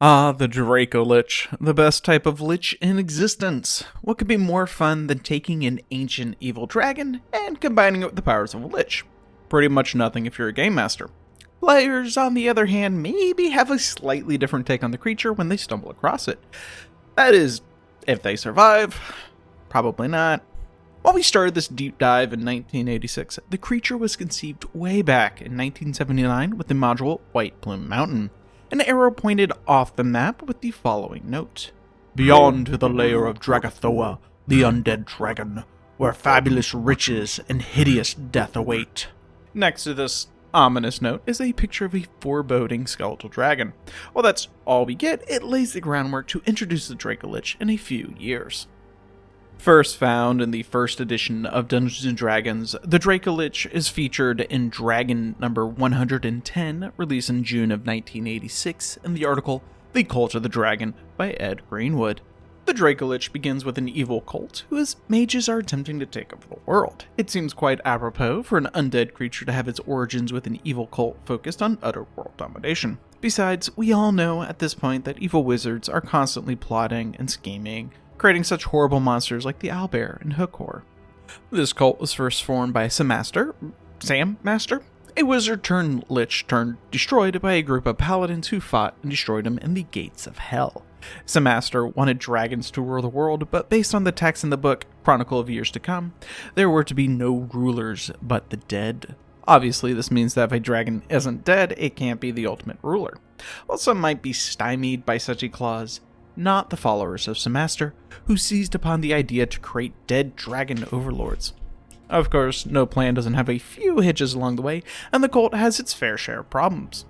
Ah, the Dracolich, the best type of lich in existence. What could be more fun than taking an ancient evil dragon and combining it with the powers of a lich? Pretty much nothing if you're a game master. Players, on the other hand, maybe have a slightly different take on the creature when they stumble across it. That is, if they survive. Probably not. While we started this deep dive in 1986, the creature was conceived way back in 1979 with the module White Plume Mountain. An arrow pointed off the map with the following note: "Beyond to the lair of Dragathoa, the undead dragon, where fabulous riches and hideous death await." Next to this ominous note is a picture of a foreboding skeletal dragon. While that's all we get, it lays the groundwork to introduce the Dracolich in a few years. First found in the first edition of Dungeons & Dragons, the Dracolich is featured in Dragon number 110, released in June of 1986, in the article The Cult of the Dragon by Ed Greenwood. The Dracolich begins with an evil cult whose mages are attempting to take over the world. It seems quite apropos for an undead creature to have its origins with an evil cult focused on utter world domination. Besides, we all know at this point that evil wizards are constantly plotting and scheming, creating such horrible monsters like the owlbear and Hookor. This cult was first formed by Sam Master, a wizard turned lich turned destroyed by a group of paladins who fought and destroyed him in the gates of hell. Sam Master wanted dragons to rule the world, but based on the text in the book Chronicle of Years to Come, there were to be no rulers but the dead. Obviously, this means that if a dragon isn't dead, it can't be the ultimate ruler. While some might be stymied by such a clause, not the followers of Sam Master, who seized upon the idea to create dead dragon overlords. Of course, no plan doesn't have a few hitches along the way, and the cult has its fair share of problems.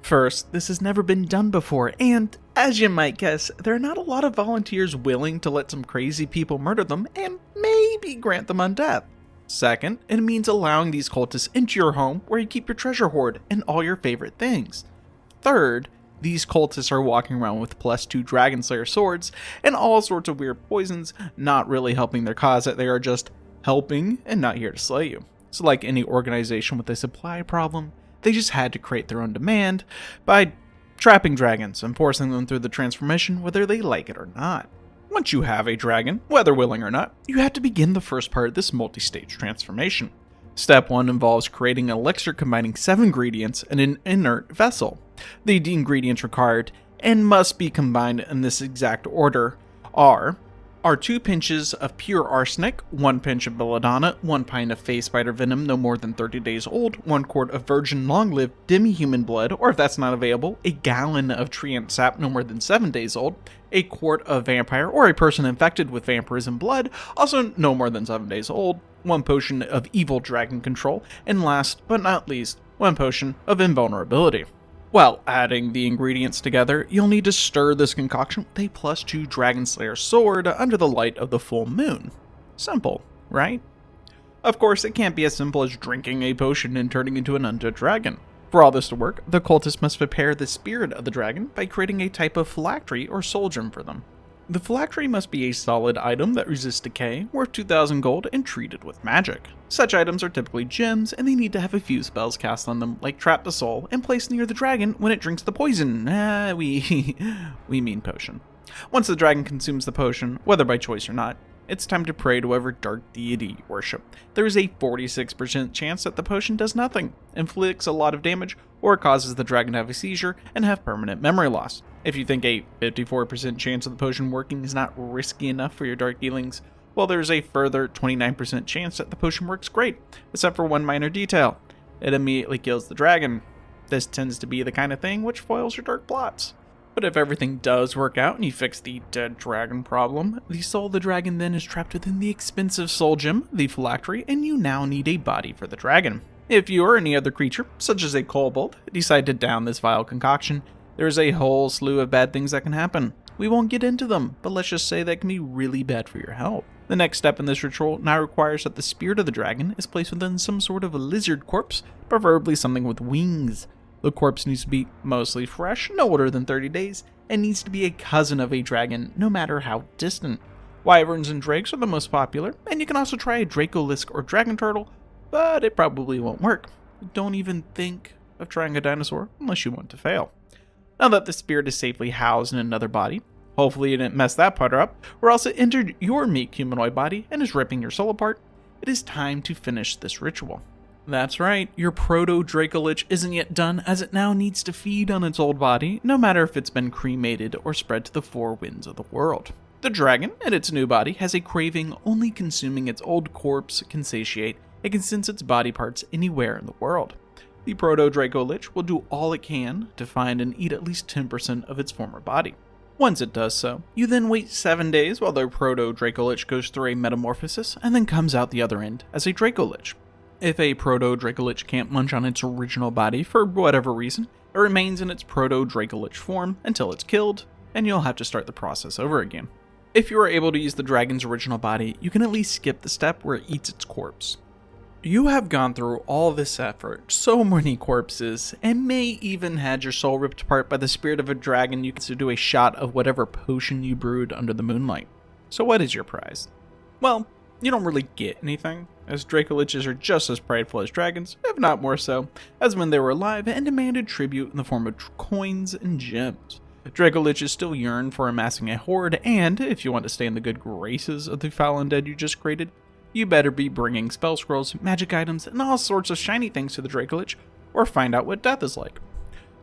First, this has never been done before, and, as you might guess, there are not a lot of volunteers willing to let some crazy people murder them and maybe grant them undeath. Second, it means allowing these cultists into your home where you keep your treasure hoard and all your favorite things. Third, these cultists are walking around with +2 Dragon Slayer swords and all sorts of weird poisons, not really helping their cause, that they are just helping and not here to slay you. So like any organization with a supply problem, they just had to create their own demand by trapping dragons and forcing them through the transformation whether they like it or not. Once you have a dragon, whether willing or not, you have to begin the first part of this multi-stage transformation. Step 1 involves creating an elixir combining 7 ingredients in an inert vessel. The ingredients required and must be combined in this exact order are 2 pinches of pure arsenic, 1 pinch of belladonna, 1 pint of phase spider venom no more than 30 days old, 1 quart of virgin long-lived demi-human blood, or if that's not available, a gallon of treant sap no more than 7 days old, a quart of vampire or a person infected with vampirism blood, also no more than 7 days old, 1 potion of evil dragon control, and last but not least, 1 potion of invulnerability. While adding the ingredients together, you'll need to stir this concoction with a +2 Dragon Slayer sword under the light of the full moon. Simple, right? Of course, it can't be as simple as drinking a potion and turning into an undead dragon. For all this to work, the cultists must prepare the spirit of the dragon by creating a type of phylactery or soul gem for them. The phylactery must be a solid item that resists decay, worth 2,000 gold, and treated with magic. Such items are typically gems, and they need to have a few spells cast on them, like Trap the Soul, and placed near the dragon when it drinks the poison. We mean potion. Once the dragon consumes the potion, whether by choice or not, it's time to pray to whatever dark deity you worship. There is a 46% chance that the potion does nothing, inflicts a lot of damage, or causes the dragon to have a seizure and have permanent memory loss. If you think a 54% chance of the potion working is not risky enough for your dark dealings, well, there's a further 29% chance that the potion works great, except for one minor detail. It immediately kills the dragon. This tends to be the kind of thing which foils your dark plots. But if everything does work out and you fix the dead dragon problem, the soul of the dragon then is trapped within the expensive soul gem, the phylactery, and you now need a body for the dragon. If you or any other creature, such as a kobold, decide to down this vile concoction, there is a whole slew of bad things that can happen. We won't get into them, but let's just say that can be really bad for your health. The next step in this ritual now requires that the spirit of the dragon is placed within some sort of a lizard corpse, preferably something with wings. The corpse needs to be mostly fresh, no older than 30 days, and needs to be a cousin of a dragon, no matter how distant. Wyverns and drakes are the most popular, and you can also try a Dracolich or dragon turtle, but it probably won't work. Don't even think of trying a dinosaur unless you want to fail. Now that the spirit is safely housed in another body, hopefully you didn't mess that part up, or else it entered your meek humanoid body and is ripping your soul apart, it is time to finish this ritual. That's right, your proto-Dracolich isn't yet done, as it now needs to feed on its old body, no matter if it's been cremated or spread to the four winds of the world. The dragon, in its new body, has a craving only consuming its old corpse can satiate. It can sense its body parts anywhere in the world. The proto-Dracolich will do all it can to find and eat at least 10% of its former body. Once it does so, you then wait 7 days while the proto-Dracolich goes through a metamorphosis and then comes out the other end as a Dracolich. If a proto-Dracolich can't munch on its original body for whatever reason, it remains in its proto-Dracolich form until it's killed, and you'll have to start the process over again. If you are able to use the dragon's original body, you can at least skip the step where it eats its corpse. You have gone through all this effort, so many corpses, and may even had your soul ripped apart by the spirit of a dragon you can do a shot of whatever potion you brewed under the moonlight. So what is your prize? Well, you don't really get anything, as Dracoliches are just as prideful as dragons, if not more so, as when they were alive and demanded tribute in the form of coins and gems. Dracoliches still yearn for amassing a hoard, and if you want to stay in the good graces of the foul undead you just created, you better be bringing spell scrolls, magic items, and all sorts of shiny things to the Dracolich, or find out what death is like.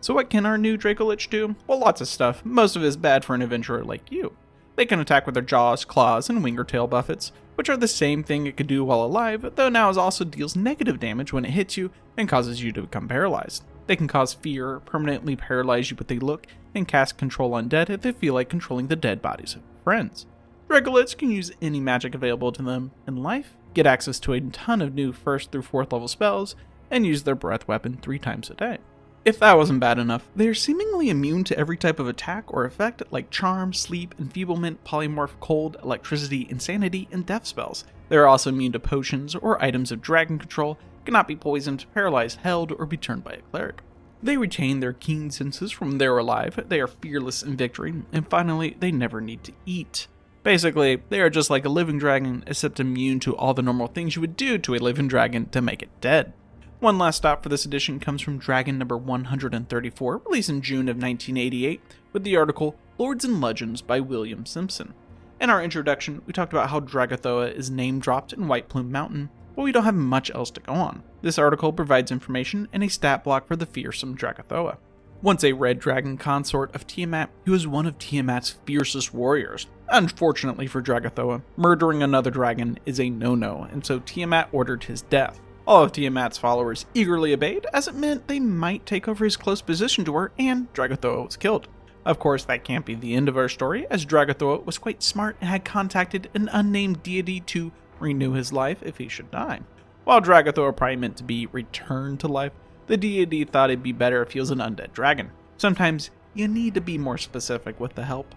So what can our new Dracolich do? Well, lots of stuff. Most of it is bad for an adventurer like you. They can attack with their jaws, claws, and wing or tail buffets, which are the same thing it could do while alive, though now it also deals negative damage when it hits you and causes you to become paralyzed. They can cause fear, permanently paralyze you with a look, and cast control undead if they feel like controlling the dead bodies of friends. Dracoliches can use any magic available to them in life, get access to a ton of new 1st through 4th level spells, and use their breath weapon 3 times a day. If that wasn't bad enough, they are seemingly immune to every type of attack or effect like charm, sleep, enfeeblement, polymorph, cold, electricity, insanity, and death spells. They are also immune to potions or items of dragon control, cannot be poisoned, paralyzed, held, or be turned by a cleric. They retain their keen senses from when they were alive, they are fearless in victory, and finally, they never need to eat. Basically, they are just like a living dragon, except immune to all the normal things you would do to a living dragon to make it dead. One last stop for this edition comes from Dragon number 134, released in June of 1988, with the article Lords and Legends by William Simpson. In our introduction, we talked about how Dragathoa is name-dropped in White Plume Mountain, but we don't have much else to go on. This article provides information and a stat block for the fearsome Dragathoa. Once a red dragon consort of Tiamat, he was one of Tiamat's fiercest warriors. Unfortunately for Dragathoa, murdering another dragon is a no-no, and so Tiamat ordered his death. All of Tiamat's followers eagerly obeyed, as it meant they might take over his close position to her, and Dragathoa was killed. Of course, that can't be the end of our story, as Dragathoa was quite smart and had contacted an unnamed deity to renew his life if he should die. While Dragathoa probably meant to be returned to life, the deity thought it'd be better if he was an undead dragon. Sometimes you need to be more specific with the help.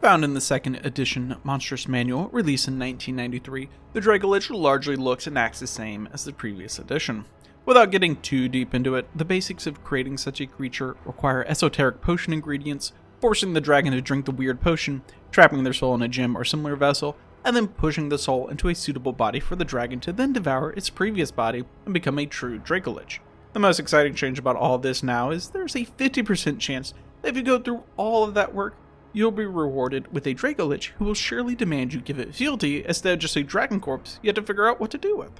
Found in the 2nd edition Monstrous Manual, released in 1993, the Dracolich largely looks and acts the same as the previous edition. Without getting too deep into it, the basics of creating such a creature require esoteric potion ingredients, forcing the dragon to drink the weird potion, trapping their soul in a gem or similar vessel, and then pushing the soul into a suitable body for the dragon to then devour its previous body and become a true Dracolich. The most exciting change about all this now is there's a 50% chance that if you go through all of that work, you'll be rewarded with a Dracolich who will surely demand you give it fealty instead of just a dragon corpse you have to figure out what to do with.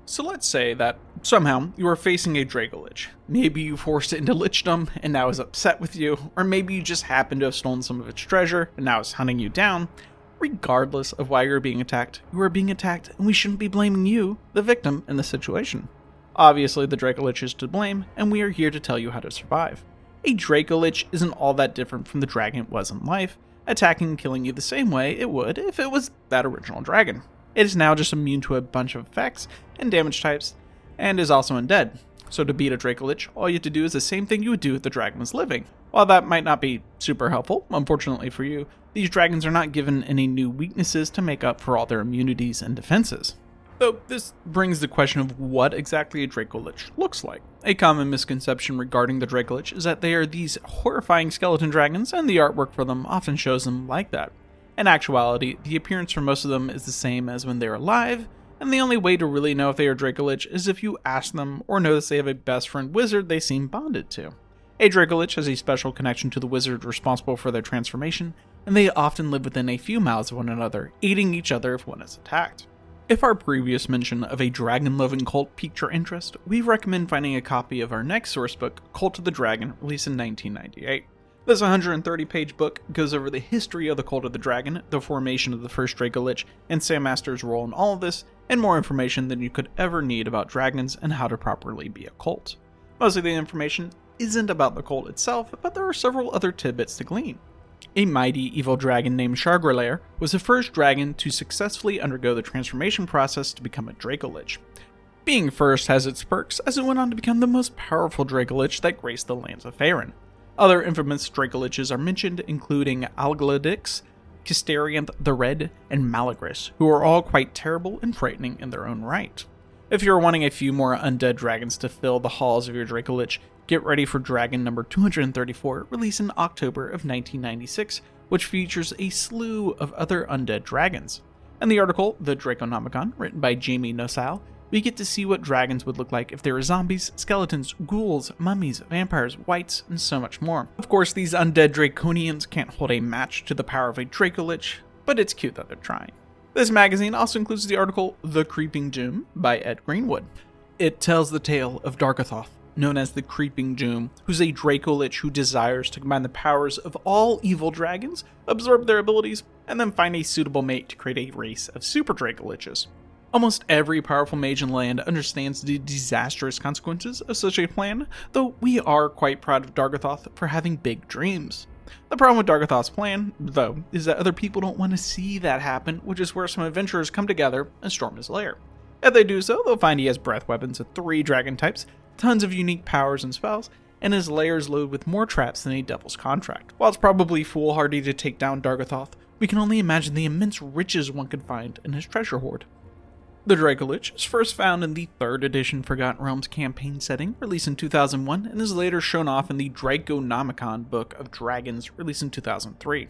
So let's say that somehow you are facing a Dracolich. Maybe you forced it into lichdom and now is upset with you, or maybe you just happen to have stolen some of its treasure and now it's hunting you down. Regardless of why you're being attacked, you are being attacked and we shouldn't be blaming you, the victim, in the situation. Obviously the Dracolich is to blame, and we are here to tell you how to survive. A Dracolich isn't all that different from the dragon it was in life, attacking and killing you the same way it would if it was that original dragon. It is now just immune to a bunch of effects and damage types, and is also undead. So to beat a Dracolich, all you have to do is the same thing you would do if the dragon was living. While that might not be super helpful, unfortunately for you, these dragons are not given any new weaknesses to make up for all their immunities and defenses. Though this brings the question of what exactly a Dracolich looks like. A common misconception regarding the Dracolich is that they are these horrifying skeleton dragons, and the artwork for them often shows them like that. In actuality, the appearance for most of them is the same as when they're alive, and the only way to really know if they are Dracolich is if you ask them or notice they have a best friend wizard they seem bonded to. A Dracolich has a special connection to the wizard responsible for their transformation, and they often live within a few miles of one another, aiding each other if one is attacked. If our previous mention of a dragon-loving cult piqued your interest, we recommend finding a copy of our next sourcebook, Cult of the Dragon, released in 1998. This 130-page book goes over the history of the Cult of the Dragon, the formation of the first Dracolich, and Sam Master's role in all of this, and more information than you could ever need about dragons and how to properly be a cult. Most of the information isn't about the cult itself, but there are several other tidbits to glean. A mighty evil dragon named Chargrelaire was the first dragon to successfully undergo the transformation process to become a Dracolich. Being first has its perks, as it went on to become the most powerful Dracolich that graced the lands of Faerun. Other infamous Dracoliches are mentioned, including Algladix, Kistarianth the Red, and Malagris, who are all quite terrible and frightening in their own right. If you're wanting a few more undead dragons to fill the halls of your Dracolich, get ready for Dragon number 234, released in October of 1996, which features a slew of other undead dragons. In the article, The Draconomicon, written by Jamie Nosal, we get to see what dragons would look like if they were zombies, skeletons, ghouls, mummies, vampires, wights, and so much more. Of course, these undead Draconians can't hold a match to the power of a Dracolich, but it's cute that they're trying. This magazine also includes the article The Creeping Doom by Ed Greenwood. It tells the tale of Darkathoth, known as the Creeping Doom, who's a Dracolich who desires to combine the powers of all evil dragons, absorb their abilities, and then find a suitable mate to create a race of super Dracoliches. Almost every powerful mage in the land understands the disastrous consequences of such a plan, though we are quite proud of Darkathoth for having big dreams. The problem with Darkathoth's plan, though, is that other people don't want to see that happen, which is where some adventurers come together and storm his lair. If they do so, they'll find he has breath weapons of 3 dragon types, tons of unique powers and spells, and his lair is loaded with more traps than a devil's contract. While it's probably foolhardy to take down Darkathoth, we can only imagine the immense riches one could find in his treasure hoard. The Dracolich is first found in the 3rd edition Forgotten Realms campaign setting, released in 2001, and is later shown off in the Draconomicon Book of Dragons, released in 2003.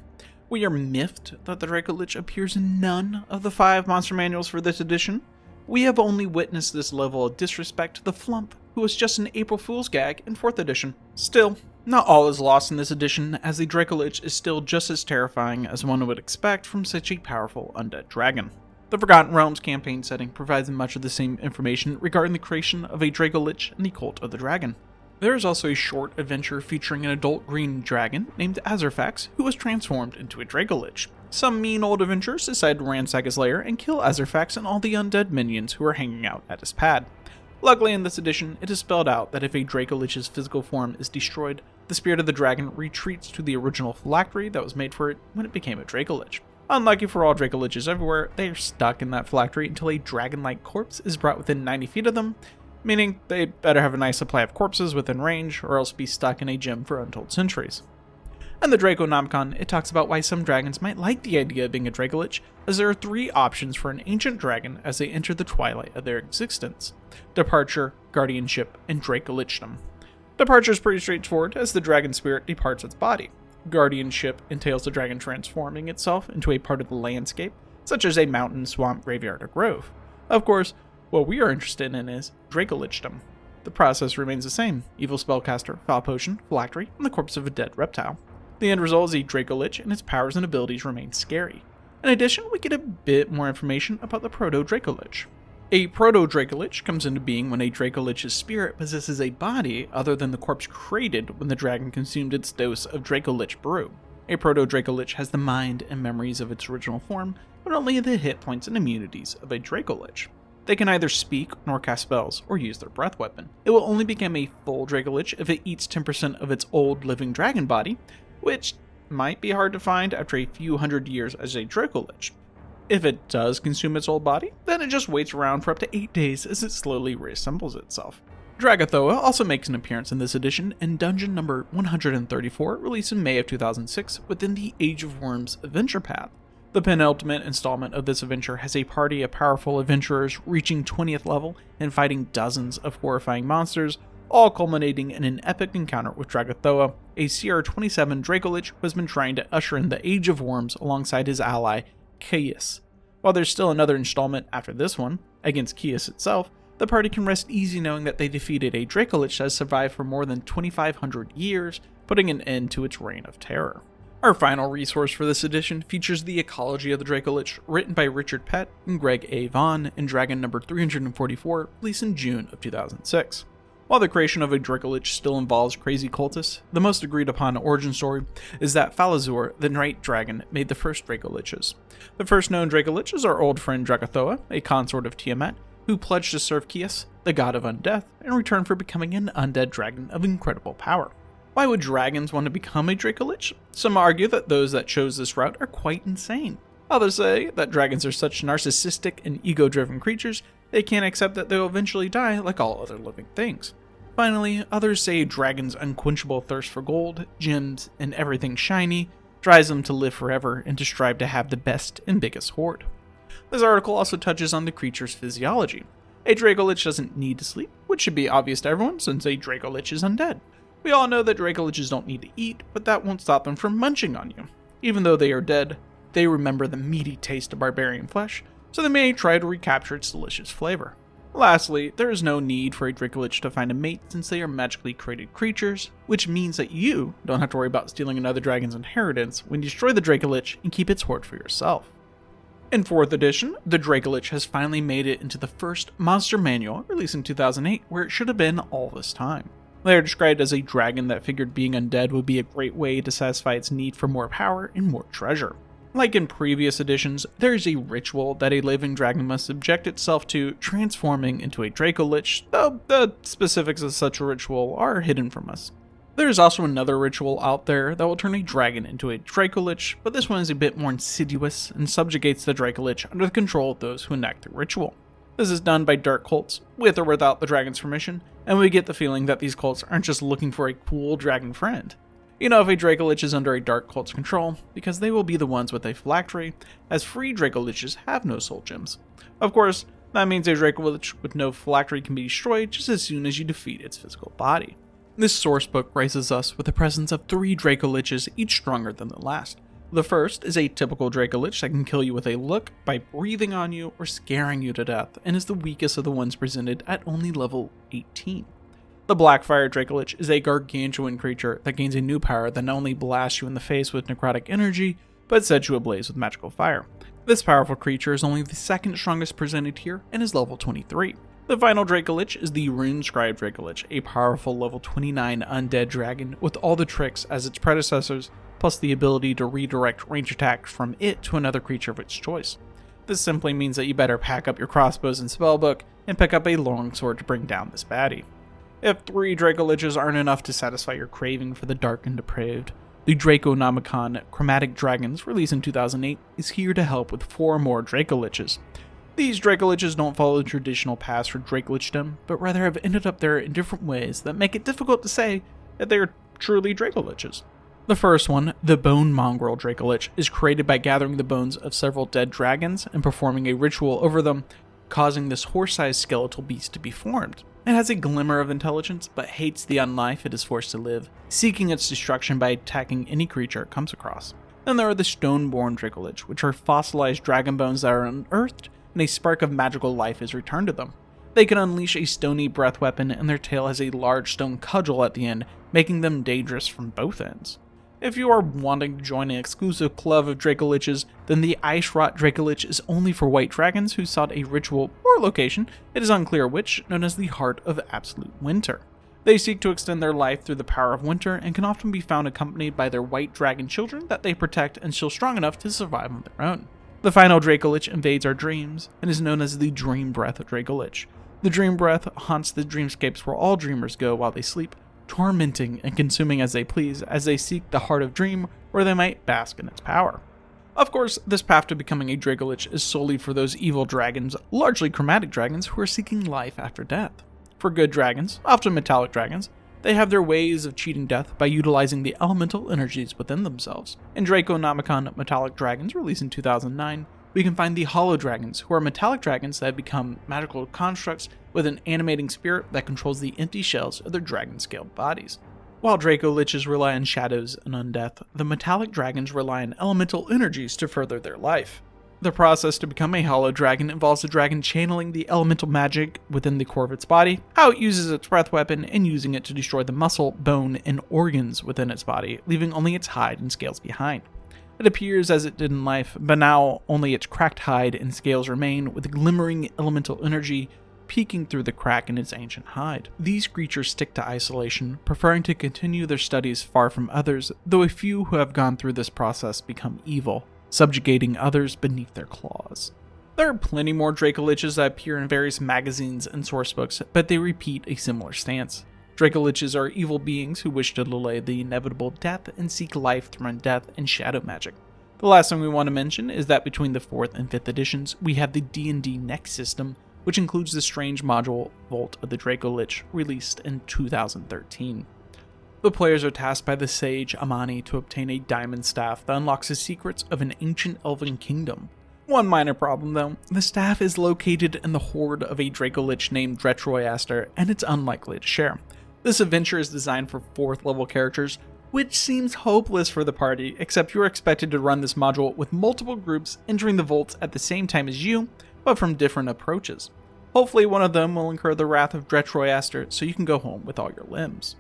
We are miffed that the Dracolich appears in none of the 5 monster manuals for this edition. We have only witnessed this level of disrespect to the Flump, who was just an April Fool's gag in 4th edition. Still, not all is lost in this edition, as the Dracolich is still just as terrifying as one would expect from such a powerful undead dragon. The Forgotten Realms campaign setting provides much of the same information regarding the creation of a Dracolich and the Cult of the Dragon. There is also a short adventure featuring an adult green dragon named Azerfax, who was transformed into a Dracolich. Some mean old adventurers decide to ransack his lair and kill Azerfax and all the undead minions who are hanging out at his pad. Luckily in this edition, it is spelled out that if a Dracolich's physical form is destroyed, the spirit of the dragon retreats to the original phylactery that was made for it when it became a Dracolich. Unlucky for all Dracoliches everywhere, they are stuck in that phylactery until a dragon-like corpse is brought within 90 feet of them, meaning they better have a nice supply of corpses within range or else be stuck in a gym for untold centuries. In the Draconomicon, it talks about why some dragons might like the idea of being a Dracolich, as there are 3 options for an ancient dragon as they enter the twilight of their existence: departure, guardianship, and Dracolichdom. Departure is pretty straightforward, as the dragon spirit departs its body. Guardianship entails the dragon transforming itself into a part of the landscape, such as a mountain, swamp, graveyard, or grove. Of course, what we are interested in is Dracolichdom. The process remains the same: evil spellcaster, foul potion, phylactery, and the corpse of a dead reptile. The end result is a Dracolich, and its powers and abilities remain scary. In addition, we get a bit more information about the Proto-Dracolich. A Proto-Dracolich comes into being when a Dracolich's spirit possesses a body other than the corpse created when the dragon consumed its dose of Dracolich brew. A Proto-Dracolich has the mind and memories of its original form, but only the hit points and immunities of a Dracolich. They can neither speak nor cast spells or use their breath weapon. It will only become a full Dracolich if it eats 10% of its old living dragon body, which might be hard to find after a few hundred years as a Dracolich. If it does consume its old body, then it just waits around for up to 8 days as it slowly reassembles itself. Dragathoa also makes an appearance in this edition in dungeon number 134, released in May of 2006 within the Age of Worms adventure path. The penultimate installment of this adventure has a party of powerful adventurers reaching 20th level and fighting dozens of horrifying monsters, all culminating in an epic encounter with Dragathoa, a CR-27 Dracolich who has been trying to usher in the Age of Worms alongside his ally, Caius. While there's still another installment after this one, against Caius itself, the party can rest easy knowing that they defeated a Dracolich that has survived for more than 2,500 years, putting an end to its reign of terror. Our final resource for this edition features The Ecology of the Dracolich, written by Richard Pett and Greg A. Vaughn in Dragon number 344, released in June of 2006. While the creation of a Dracolich still involves crazy cultists, the most agreed upon origin story is that Falazur, the Night Dragon, made the first Dracoliches. The first known Dracolich is our old friend Drakothoa, a consort of Tiamat, who pledged to serve Kias, the god of undeath, in return for becoming an undead dragon of incredible power. Why would dragons want to become a Dracolich? Some argue that those that chose this route are quite insane. Others say that dragons are such narcissistic and ego-driven creatures, they can't accept that they'll eventually die like all other living things. Finally, others say dragons' unquenchable thirst for gold, gems, and everything shiny drives them to live forever and to strive to have the best and biggest hoard. This article also touches on the creature's physiology. A Dracolich doesn't need to sleep, which should be obvious to everyone since a Dracolich is undead. We all know that Dracoliches don't need to eat, but that won't stop them from munching on you. Even though they are dead, they remember the meaty taste of barbarian flesh, so they may try to recapture its delicious flavor. Lastly, there is no need for a Dracolich to find a mate since they are magically created creatures, which means that you don't have to worry about stealing another dragon's inheritance when you destroy the Dracolich and keep its hoard for yourself. In 4th edition, the Dracolich has finally made it into the first monster manual, released in 2008, where it should have been all this time. They are described as a dragon that figured being undead would be a great way to satisfy its need for more power and more treasure. Like in previous editions, there is a ritual that a living dragon must subject itself to, transforming into a Dracolich, though the specifics of such a ritual are hidden from us. There is also another ritual out there that will turn a dragon into a Dracolich, but this one is a bit more insidious and subjugates the Dracolich under the control of those who enact the ritual. This is done by dark cults, with or without the dragon's permission, and we get the feeling that these cults aren't just looking for a cool dragon friend. You know if a Dracolich is under a dark cult's control, because they will be the ones with a phylactery, as free Dracoliches have no soul gems. Of course, that means a Dracolich with no phylactery can be destroyed just as soon as you defeat its physical body. This sourcebook graces us with the presence of 3 Dracoliches, each stronger than the last. The first is a typical Dracolich that can kill you with a look, by breathing on you, or scaring you to death, and is the weakest of the ones presented at only level 18. The Blackfire Dracolich is a gargantuan creature that gains a new power that not only blasts you in the face with necrotic energy, but sets you ablaze with magical fire. This powerful creature is only the second strongest presented here and is level 23. The final Dracolich is the Runescribe Dracolich, a powerful level 29 undead dragon with all the tricks as its predecessors, plus the ability to redirect range attacks from it to another creature of its choice. This simply means that you better pack up your crossbows and spellbook and pick up a longsword to bring down this baddie. If 3 Dracoliches aren't enough to satisfy your craving for the dark and depraved, the Draconomicon Chromatic Dragons, released in 2008, is here to help with 4 more Dracoliches. These Dracoliches don't follow the traditional paths for Dracolichdom, but rather have ended up there in different ways that make it difficult to say that they are truly Dracoliches. The first one, the Bone Mongrel Dracolich, is created by gathering the bones of several dead dragons and performing a ritual over them, causing this horse-sized skeletal beast to be formed. It has a glimmer of intelligence, but hates the unlife it is forced to live, seeking its destruction by attacking any creature it comes across. Then there are the Stoneborn Dracolich, which are fossilized dragon bones that are unearthed, and a spark of magical life is returned to them. They can unleash a stony breath weapon, and their tail has a large stone cudgel at the end, making them dangerous from both ends. If you are wanting to join an exclusive club of Dracoliches, then the Ice Rot Dracolich is only for white dragons who sought a ritual or location, it is unclear which, known as the Heart of Absolute Winter. They seek to extend their life through the power of winter and can often be found accompanied by their white dragon children that they protect and still strong enough to survive on their own. The final Dracolich invades our dreams and is known as the Dream Breath Dracolich. The Dream Breath haunts the dreamscapes where all dreamers go while they sleep, tormenting and consuming as they please as they seek the Heart of Dream where they might bask in its power. Of course, this path to becoming a Dracolich is solely for those evil dragons, largely chromatic dragons, who are seeking life after death. For good dragons, often metallic dragons, they have their ways of cheating death by utilizing the elemental energies within themselves. In Draconomicon Metallic Dragons, released in 2009, we can find the Hollow Dragons, who are metallic dragons that have become magical constructs with an animating spirit that controls the empty shells of their dragon-scaled bodies. While Dracoliches rely on shadows and undeath, the metallic dragons rely on elemental energies to further their life. The process to become a hollow dragon involves the dragon channeling the elemental magic within the core of its body, how it uses its breath weapon, and using it to destroy the muscle, bone, and organs within its body, leaving only its hide and scales behind. It appears as it did in life, but now only its cracked hide and scales remain, with glimmering elemental energy peeking through the crack in its ancient hide. These creatures stick to isolation, preferring to continue their studies far from others, though a few who have gone through this process become evil, subjugating others beneath their claws. There are plenty more Dracoliches that appear in various magazines and sourcebooks, but they repeat a similar stance. Dracoliches are evil beings who wish to delay the inevitable death and seek life through undeath and shadow magic. The last thing we want to mention is that between the 4th and 5th editions, we have the D&D Next system, which includes the strange module Vault of the Dracolich, released in 2013. The players are tasked by the sage Amani to obtain a diamond staff that unlocks the secrets of an ancient elven kingdom. One minor problem though, the staff is located in the hoard of a Dracolich named Dracolich, and it's unlikely to share. This adventure is designed for 4th level characters, which seems hopeless for the party, except you are expected to run this module with multiple groups entering the vaults at the same time as you, but from different approaches. Hopefully one of them will incur the wrath of Dracolich so you can go home with all your limbs.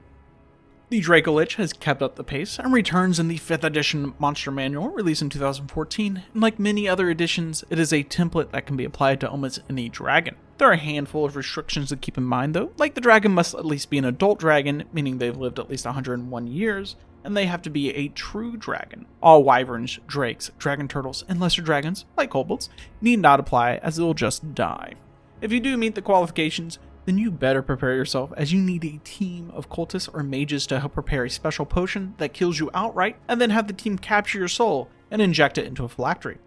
The Dracolich has kept up the pace and returns in the 5th edition Monster Manual, released in 2014, and like many other editions, it is a template that can be applied to almost any dragon. There are a handful of restrictions to keep in mind though, like the dragon must at least be an adult dragon, meaning they've lived at least 101 years, and they have to be a true dragon. All wyverns, drakes, dragon turtles, and lesser dragons, like kobolds, need not apply as they will just die. If you do meet the qualifications, then you better prepare yourself, as you need a team of cultists or mages to help prepare a special potion that kills you outright, and then have the team capture your soul and inject it into a phylactery.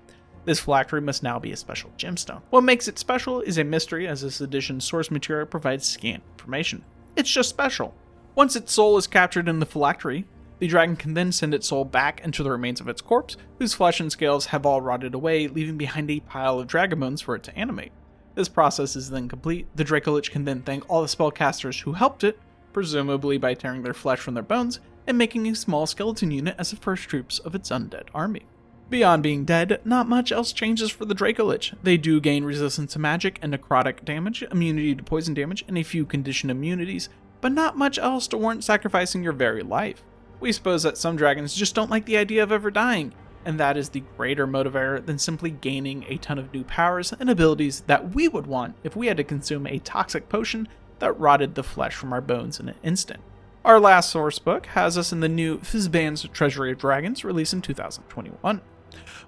This phylactery must now be a special gemstone. What makes it special is a mystery, as this edition's source material provides scant information. It's just special. Once its soul is captured in the phylactery, the dragon can then send its soul back into the remains of its corpse, whose flesh and scales have all rotted away, leaving behind a pile of dragon bones for it to animate. This process is then complete. The Dracolich can then thank all the spellcasters who helped it, presumably by tearing their flesh from their bones, and making a small skeleton unit as the first troops of its undead army. Beyond being dead, not much else changes for the Dracolich. They do gain resistance to magic and necrotic damage, immunity to poison damage, and a few conditioned immunities, but not much else to warrant sacrificing your very life. We suppose that some dragons just don't like the idea of ever dying, and that is the greater motivator than simply gaining a ton of new powers and abilities that we would want if we had to consume a toxic potion that rotted the flesh from our bones in an instant. Our last source book has us in the new Fizban's Treasury of Dragons, released in 2021.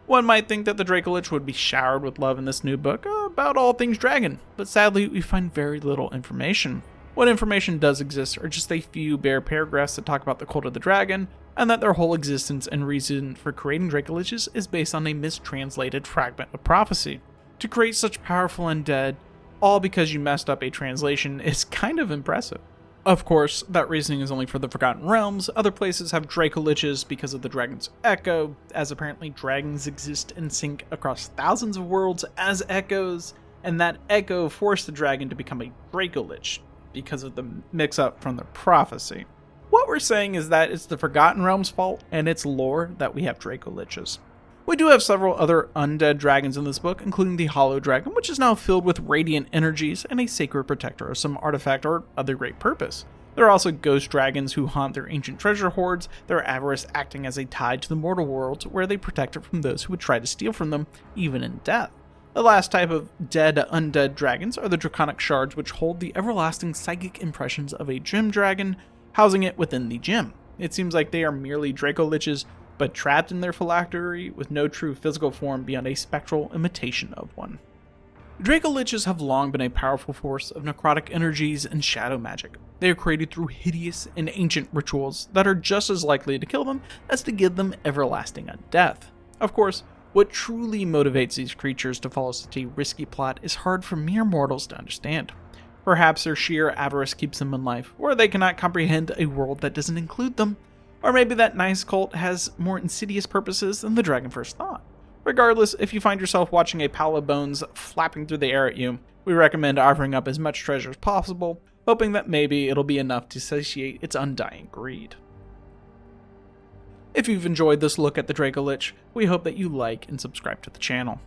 One might think that the Dracolich would be showered with love in this new book about all things dragon, but sadly we find very little information. What information does exist are just a few bare paragraphs that talk about the cult of the dragon, and that their whole existence and reason for creating Dracoliches is based on a mistranslated fragment of prophecy. To create such powerful undead, all because you messed up a translation, is kind of impressive. Of course, that reasoning is only for the Forgotten Realms. Other places have Dracoliches because of the dragon's echo, as apparently dragons exist in sync across thousands of worlds as echoes, and that echo forced the dragon to become a Dracolich because of the mix-up from the prophecy. What we're saying is that it's the Forgotten Realms' fault and its lore that we have Dracoliches. We do have several other undead dragons in this book, including the Hollow Dragon, which is now filled with radiant energies and a sacred protector of some artifact or other great purpose. There are also ghost dragons who haunt their ancient treasure hoards, their avarice acting as a tide to the mortal worlds, where they protect it from those who would try to steal from them, even in death. The last type of dead undead dragons are the Draconic Shards, which hold the everlasting psychic impressions of a gem dragon, housing it within the gem. It seems like they are merely Dracoliches, but trapped in their phylactery with no true physical form beyond a spectral imitation of one. Dracoliches have long been a powerful force of necrotic energies and shadow magic. They are created through hideous and ancient rituals that are just as likely to kill them as to give them everlasting undeath. Of course, what truly motivates these creatures to follow such a risky plot is hard for mere mortals to understand. Perhaps their sheer avarice keeps them in life, or they cannot comprehend a world that doesn't include them, or maybe that nice cult has more insidious purposes than the dragon first thought. Regardless, if you find yourself watching a pile of bones flapping through the air at you, we recommend offering up as much treasure as possible, hoping that maybe it'll be enough to satiate its undying greed. If you've enjoyed this look at the Dracolich, we hope that you like and subscribe to the channel.